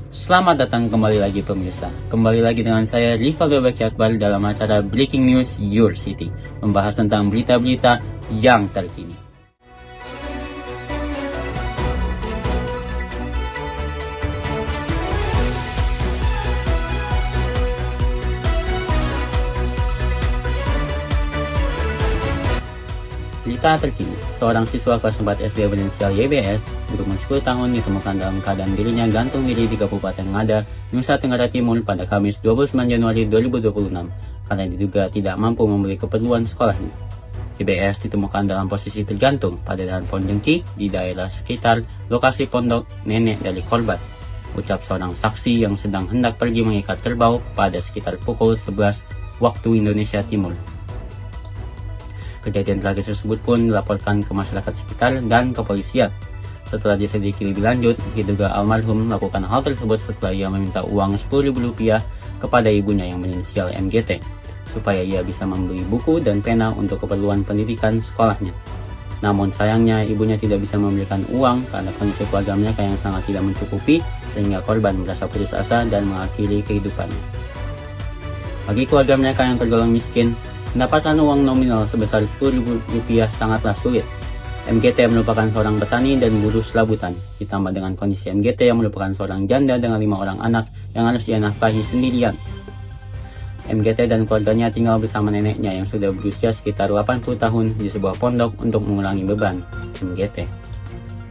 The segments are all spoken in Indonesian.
Selamat datang kembali lagi pemirsa. Kembali lagi dengan saya Rivaldo Baki Akbar dalam acara Breaking News Your City, membahas tentang berita-berita yang terkini. Berita terkini, seorang siswa kelas 4 SD berinisial YBS berumur 10 tahun ditemukan dalam keadaan dirinya gantung diri di Kabupaten Ngada, Nusa Tenggara Timur pada Kamis 29 Januari 2026 karena diduga tidak mampu membeli keperluan sekolahnya. YBS ditemukan dalam posisi tergantung pada dahan pohon jengki di daerah sekitar lokasi pondok nenek dari korban, ucap seorang saksi yang sedang hendak pergi mengikat kerbau pada sekitar pukul 11 waktu Indonesia Timur. Kejadian tragis tersebut pun dilaporkan ke masyarakat sekitar dan kepolisian. Setelah diselidiki lebih lanjut, diduga almarhum melakukan hal tersebut setelah ia meminta uang Rp10.000 kepada ibunya yang berinisial MGT, supaya ia bisa membeli buku dan pena untuk keperluan pendidikan sekolahnya. Namun sayangnya ibunya tidak bisa memberikan uang karena kondisi keluarga mereka yang sangat tidak mencukupi, sehingga korban merasa putus asa dan mengakhiri kehidupannya. Bagi keluarga mereka yang tergolong miskin, mendapatkan uang nominal sebesar Rp10.000 sangatlah sulit. MGT merupakan seorang petani dan buruh serabutan, ditambah dengan kondisi MGT yang merupakan seorang janda dengan 5 orang anak yang harus ia nafkahi sendirian. MGT dan keluarganya tinggal bersama neneknya yang sudah berusia sekitar 80 tahun di sebuah pondok untuk mengurangi beban MGT.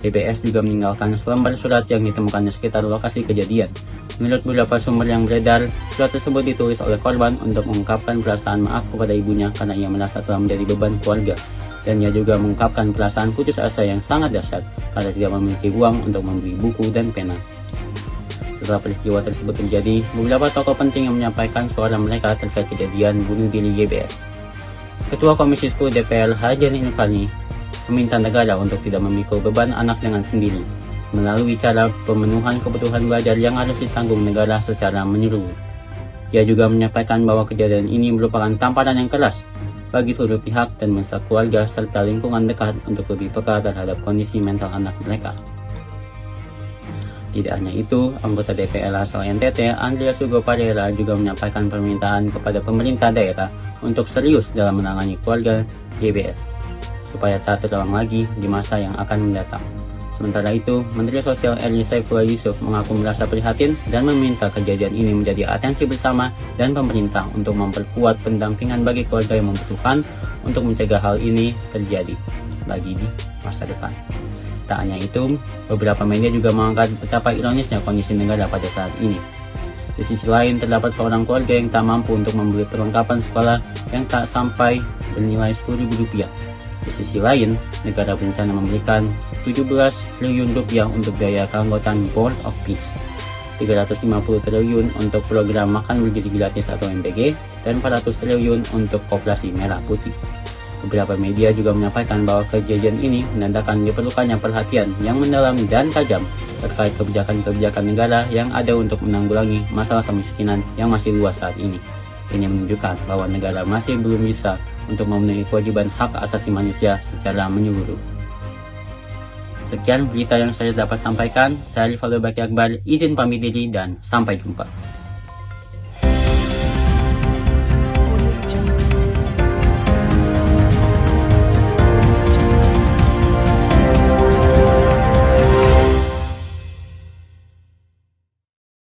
YBS juga meninggalkan selembar surat yang ditemukannya sekitar lokasi kejadian. Menurut beberapa sumber yang beredar, surat tersebut ditulis oleh korban untuk mengungkapkan perasaan maaf kepada ibunya karena ia merasa telah menjadi beban keluarga. Dan ia juga mengungkapkan perasaan putus asa yang sangat dahsyat karena tidak memiliki uang untuk membeli buku dan pena. Setelah peristiwa tersebut terjadi, beberapa tokoh penting yang menyampaikan suara mereka terkait kejadian bunuh diri YBS. Ketua Komisi 10 DPR Harjani Inukani meminta negara untuk tidak memikul beban anak dengan sendiri, melalui cara pemenuhan kebutuhan belajar yang harus ditanggung negara secara menyeluruh. Ia juga menyampaikan bahwa kejadian ini merupakan tamparan yang keras bagi seluruh pihak dan mendesak keluarga serta lingkungan dekat untuk lebih peka terhadap kondisi mental anak mereka. Tidak hanya itu, anggota DPR asal NTT, Andreas Hugo Pereira juga menyampaikan permintaan kepada pemerintah daerah untuk serius dalam menangani keluarga YBS, supaya tak terulang lagi di masa yang akan mendatang. Sementara itu, Menteri Sosial RI Saifullah Yusuf mengaku merasa prihatin dan meminta kejadian ini menjadi atensi bersama dan pemerintah untuk memperkuat pendampingan bagi keluarga yang membutuhkan untuk mencegah hal ini terjadi lagi di masa depan. Tak hanya itu, beberapa media juga mengangkat betapa ironisnya kondisi negara pada saat ini. Di sisi lain, terdapat seorang keluarga yang tak mampu untuk membeli perlengkapan sekolah yang tak sampai bernilai Rp10.000. Di sisi lain, negara berencana memberikan Rp17 triliun untuk biaya keanggotaan Board of Peace, Rp350 triliun untuk program makan bergizi gratis atau MBG, dan Rp400 triliun untuk Koperasi Merah Putih. Beberapa media juga menyampaikan bahwa kejadian ini menandakan diperlukannya perhatian yang mendalam dan tajam terkait kebijakan-kebijakan negara yang ada untuk menanggulangi masalah kemiskinan yang masih luas saat ini. Ini menunjukkan bahwa negara masih belum bisa untuk memenuhi kewajiban hak asasi manusia secara menyeluruh. Sekian berita yang saya dapat sampaikan. Saya Rivaldo Baki Akbar, izin pamit diri dan sampai jumpa.